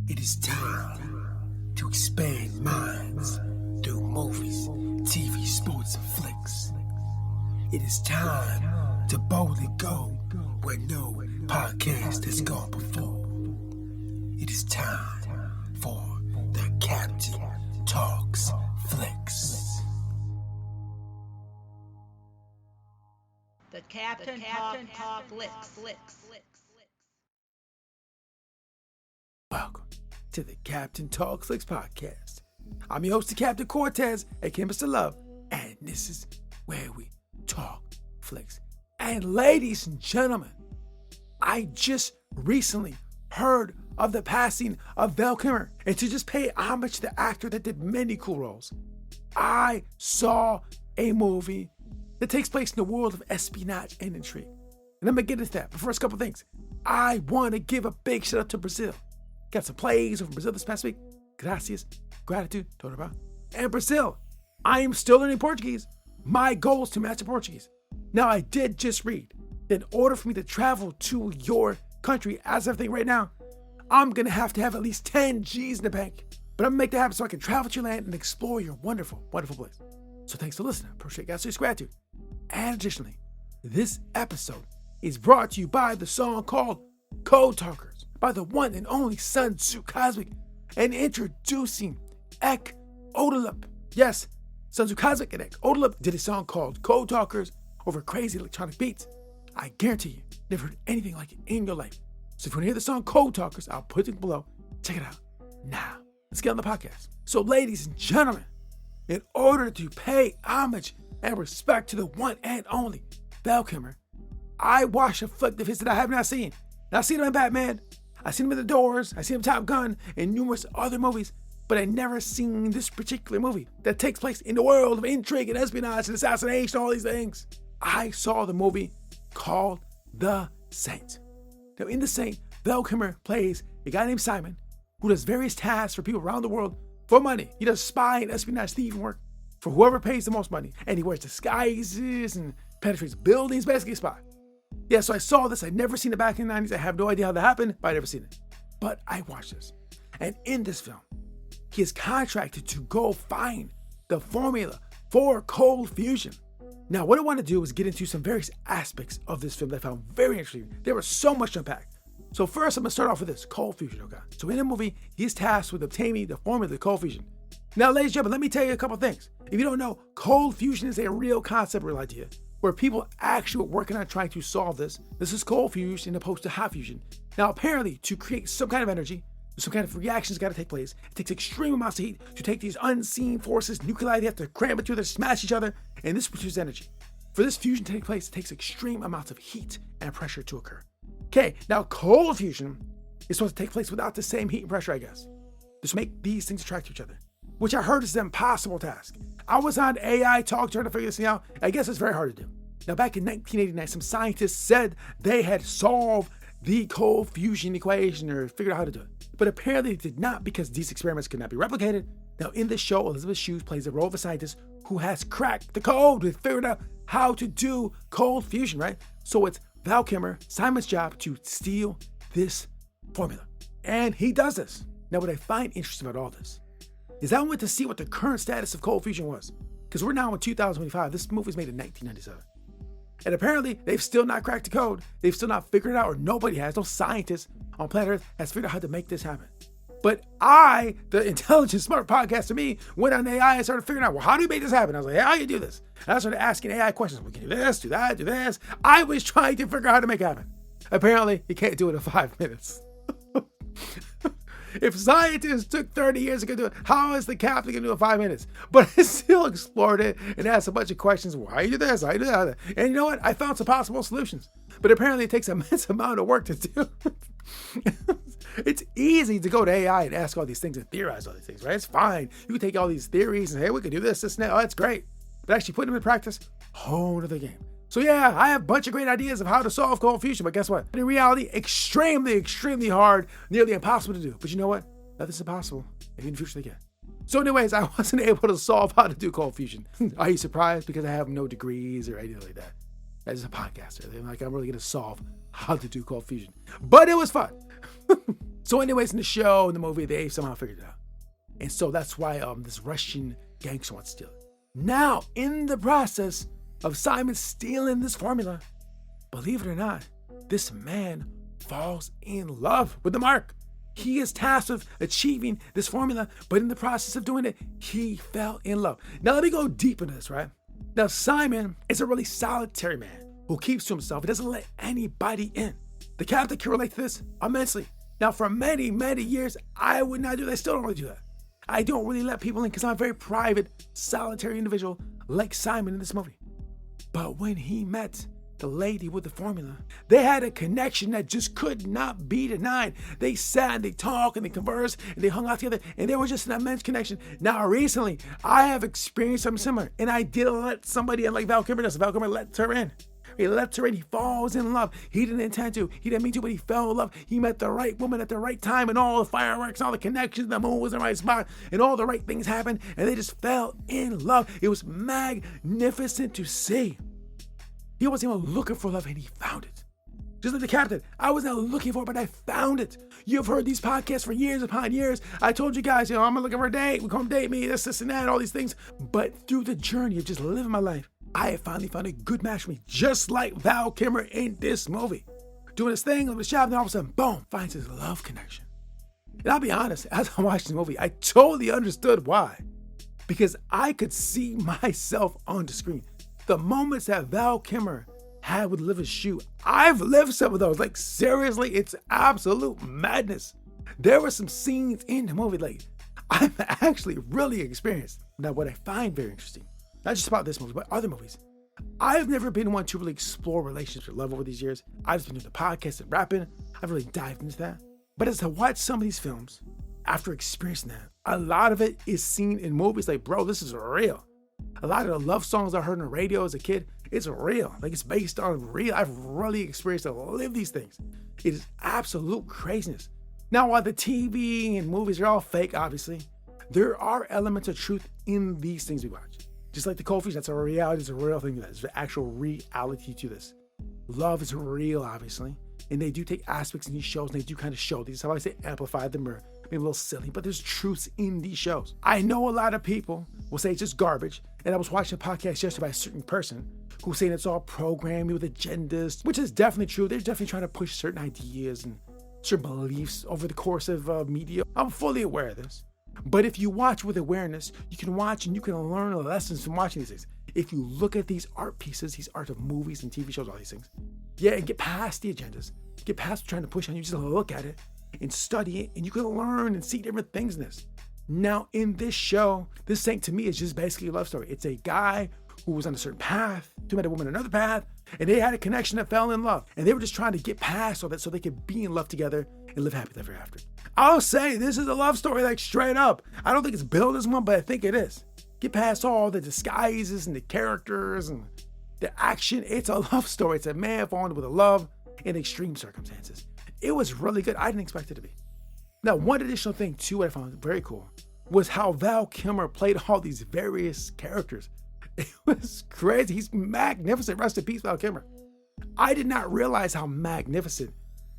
It is time to expand minds through movies, TV, sports, and flicks. It is time to boldly go where no podcast has gone before. It is time for the Captain Talks Flicks. The Captain Talk Flicks. Welcome to the Captain Talk Flicks podcast. I'm your host, the Captain Cortez, aka Mr. Love, and this is where we talk flicks. And ladies and gentlemen, I just recently heard of the passing of Val Kilmer, and to just pay homage to the actor that did many cool roles, I saw a movie that takes place in the world of espionage and intrigue. And I'm gonna get into that, but first, a couple things. I want to give a big shout out to Brazil. Got some plays over Brazil this past week. Gracias, gratitude, toda. And Brazil, I am still learning Portuguese. My goal is to master Portuguese. Now, I did just read that in order for me to travel to your country, as of everything right now, I'm going to have at least 10 G's in the bank. But I'm going to make that happen so I can travel to your land and explore your wonderful, wonderful place. So thanks for listening. Appreciate God's gratitude. And additionally, this episode is brought to you by the song called Code Talkers by the one and only Sun Tzu Cosmic, and introducing Ek Odalup. Yes, Sun Tzu Cosmic and Ek Odalup did a song called Code Talkers over crazy electronic beats. I guarantee you never heard anything like it in your life. So if you want to hear the song Code Talkers, I'll put it below. Check it out. Now, let's get on the podcast. So ladies and gentlemen, in order to pay homage and respect to the one and only Val Kilmer, I watched a flick of his that I have not seen. And I've seen him in Batman, I've seen him in The Doors, I've seen him in Top Gun, and numerous other movies, but I've never seen this particular movie that takes place in the world of intrigue and espionage and assassination, all these things. I saw the movie called The Saint. Now in The Saint, Val Kilmer plays a guy named Simon who does various tasks for people around the world for money. He does spy and espionage thieving work for whoever pays the most money, and he wears disguises and penetrates buildings, basically a spy. Yeah, so I saw this. I'd never seen it back in the 90s. I have no idea how that happened, but I'd never seen it. But I watched this. And in this film, he is contracted to go find the formula for cold fusion. Now, what I want to do is get into some various aspects of this film that I found very interesting. There was so much to unpack. So first, I'm going to start off with this, cold fusion, okay? So in the movie, he's tasked with obtaining the formula of cold fusion. Now, ladies and gentlemen, let me tell you a couple things. If you don't know, cold fusion is a real concept, real idea, where people actually working on trying to solve this. This is cold fusion opposed to hot fusion. Now, apparently, to create some kind of energy, some kind of reaction's got to take place. It takes extreme amounts of heat to take these unseen forces, nuclei, they have to cram it together, smash each other, and this produces energy. For this fusion to take place, it takes extreme amounts of heat and pressure to occur. Okay, now cold fusion is supposed to take place without the same heat and pressure, I guess. Just make these things attract to each other, which I heard is an impossible task. I was on AI Talk trying to figure this thing out. I guess it's very hard to do. Now, back in 1989, some scientists said they had solved the cold fusion equation or figured out how to do it. But apparently they did not, because these experiments could not be replicated. Now, in this show, Elizabeth Shue plays the role of a scientist who has cracked the code. They figured out how to do cold fusion, right? So it's Val Kilmer, Simon's job to steal this formula. And he does this. Now, what I find interesting about all this is I went to see what the current status of cold fusion was. Because we're now in 2025. This movie was made in 1997. And apparently, they've still not cracked the code. They've still not figured it out, or nobody has. No scientist on planet Earth has figured out how to make this happen. But I, the intelligent, smart podcast to me, went on AI and started figuring out, well, how do you make this happen? I was like, hey, how do you do this? And I started asking AI questions. Well, can you do this, do that, do this? I was trying to figure out how to make it happen. Apparently, you can't do it in 5 minutes. If scientists took 30 years to do it, how is the captain going to do it in 5 minutes? But I still explored it and asked a bunch of questions. Why you do this? Why you do that? And you know what? I found some possible solutions. But apparently it takes an immense amount of work to do. It's easy to go to AI and ask all these things and theorize all these things, right? It's fine. You can take all these theories and say, hey, we can do this, and that. Oh, that's great. But actually putting them in practice, whole other game. So yeah, I have a bunch of great ideas of how to solve cold fusion, but guess what? In reality, extremely, extremely hard, nearly impossible to do. But you know what? Nothing's impossible. Maybe in the future they can. So anyways, I wasn't able to solve how to do cold fusion. Are you surprised? Because I have no degrees or anything like that. As a podcaster, I'm really going to solve how to do cold fusion. But it was fun. So anyways, in the show, in the movie, they somehow figured it out. And so that's why this Russian gangster wants to steal it. Now, in the process of Simon stealing this formula, believe it or not, this man falls in love with the mark. He is tasked with achieving this formula, but in the process of doing it, he fell in love. Now, let me go deep into this, right? Now, Simon is a really solitary man who keeps to himself. He doesn't let anybody in. The captain can relate to this immensely. Now, for many, many years, I would not do that. I still don't really do that. I don't really let people in because I'm a very private, solitary individual like Simon in this movie. But when he met the lady with the formula, they had a connection that just could not be denied. They sat and they talked and they conversed and they hung out together and there was just an immense connection. Now, recently, I have experienced something similar and I did let somebody in like Val Kilmer does. Val Kilmer lets her in. He lets her in. He falls in love. He didn't intend to. He didn't mean to, but he fell in love. He met the right woman at the right time and all the fireworks, all the connections, the moon was in the right spot and all the right things happened and they just fell in love. It was magnificent to see. He wasn't even looking for love and he found it. Just like the captain, I was not looking for it, but I found it. You've heard these podcasts for years upon years. I told you guys, I'm looking for a date. We come date me, this and that, all these things. But through the journey of just living my life, I have finally found a good match for me, just like Val Kilmer in this movie. Doing his thing on the shop, and all of a sudden, boom, finds his love connection. And I'll be honest, as I watched the movie, I totally understood why. Because I could see myself on the screen. The moments that Val Kilmer had with Liv Shue, I've lived some of those. Like, seriously, it's absolute madness. There were some scenes in the movie, like, I've actually really experienced. Now, what I find very interesting, not just about this movie, but other movies, I've never been one to really explore relationships with love over these years. I've just been doing the podcast and rapping. I've really dived into that. But as I watch some of these films, after experiencing that, a lot of it is seen in movies like, bro, this is real. A lot of the love songs I heard on the radio as a kid, it's real. Like, it's based on real. I've really experienced and lived these things. It is absolute craziness. Now, while the TV and movies are all fake, obviously, there are elements of truth in these things we watch. Just like the Cold Freeze, that's a reality, it's a real thing. There's an actual reality to this. Love is real, obviously. And they do take aspects in these shows and they do kind of show these. How I say amplify them or maybe a little silly, but there's truths in these shows. I know a lot of people will say it's just garbage. And I was watching a podcast yesterday by a certain person who was saying it's all programmed with agendas, which is definitely true. They're definitely trying to push certain ideas and certain beliefs over the course of media. I'm fully aware of this. But if you watch with awareness, you can watch and you can learn lessons from watching these things. If you look at these art pieces, these art of movies and TV shows, all these things, and get past the agendas, get past trying to push on you, just look at it and study it, and you can learn and see different things in this. Now, in this show, this thing to me is just basically a love story. It's a guy who was on a certain path, who met a woman on another path, and they had a connection that fell in love. And they were just trying to get past all that so they could be in love together and live happily ever after. I'll say this is a love story, like, straight up. I don't think it's billed as one, but I think it is. Get past all the disguises and the characters and the action. It's a love story. It's a man falling in love with a love in extreme circumstances. It was really good. I didn't expect it to be. Now, one additional thing, too, what I found very cool was how Val Kilmer played all these various characters. It was crazy. He's magnificent. Rest in peace, Val Kilmer. I did not realize how magnificent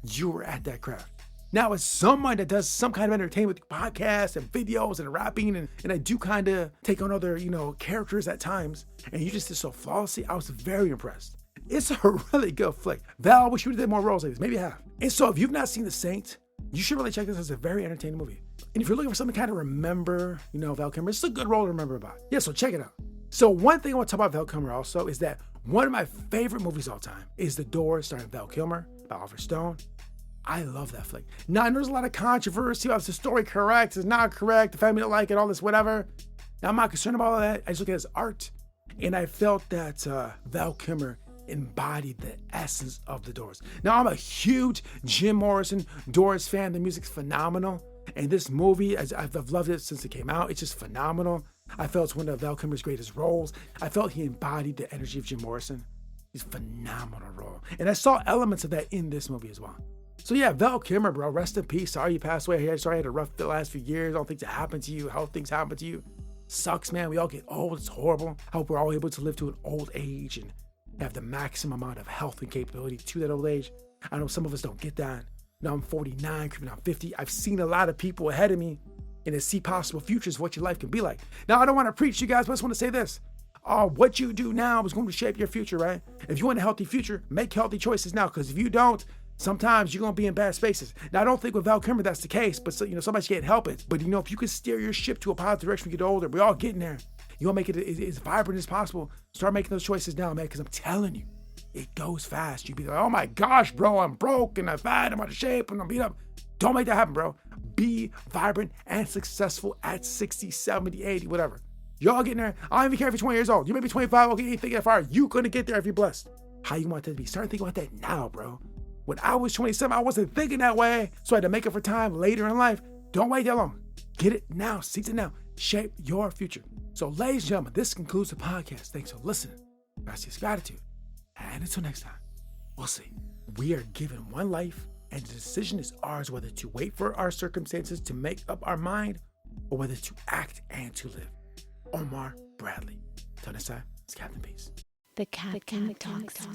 you were at that craft. Now, as someone that does some kind of entertainment podcasts and videos and rapping, and I do kind of take on other, characters at times, and you just did so flawlessly, I was very impressed. It's a really good flick. Val, I wish you would have did more roles like this. Maybe you have. And so if you've not seen The Saint, you should really check this out. It's a very entertaining movie. And if you're looking for something to kind of remember, Val Kilmer, it's a good role to remember about. Yeah, so check it out. So one thing I want to talk about Val Kilmer also is that one of my favorite movies of all time is The Doors, starring Val Kilmer, by Oliver Stone. I love that flick. Now, I know there's a lot of controversy about is the story correct, is not correct, the family don't like it, all this, whatever. Now, I'm not concerned about all that. I just look at it as art. And I felt that Val Kilmer embodied the essence of The Doors. Now, I'm a huge Jim Morrison Doors fan. The music's phenomenal. And this movie, I've loved it since it came out. It's just phenomenal. I felt it's one of Val Kilmer's greatest roles. I felt he embodied the energy of Jim Morrison. He's a phenomenal role. And I saw elements of that in this movie as well. So yeah, Val Kilmer, bro, rest in peace. Sorry you passed away. Sorry I had a rough the last few years. All things that happened to you, how things happen to you. Sucks, man. We all get old. It's horrible. I hope we're all able to live to an old age and have the maximum amount of health and capability to that old age. I know some of us don't get that. Now I'm 49, creeping on 50. I've seen a lot of people ahead of me and to see possible futures of what your life can be like. Now, I don't want to preach you guys, but I just want to say this. What you do now is going to shape your future, right? If you want a healthy future, make healthy choices now, because if you don't, sometimes you're going to be in bad spaces. Now, I don't think with Val Kilmer that's the case, but somebody can't help it. But if you can steer your ship to a positive direction when you get older, we're all getting there. You want to make it as vibrant as possible. Start making those choices now, man, because I'm telling you, it goes fast. You'd be like, oh my gosh, bro, I'm broke and I'm fat, I'm out of shape and I'm beat up. Don't make that happen, bro. Be vibrant and successful at 60, 70, 80, whatever. Y'all getting there. I don't even care if you're 20 years old. You may be 25, okay, you ain't thinking that far. You gonna get there if you're blessed. How you want that to be? Start thinking about that now, bro. When I was 27, I wasn't thinking that way, so I had to make it for time later in life. Don't wait that long. Get it now. Seize it now. Shape your future. So, ladies and gentlemen, this concludes the podcast. Thanks for listening. Gracias, gratitude. And until next time, we'll see. We are given one life, and the decision is ours whether to wait for our circumstances to make up our mind or whether to act and to live. Omar Bradley. Till next time, it's Captain Peace. The Captain Talks.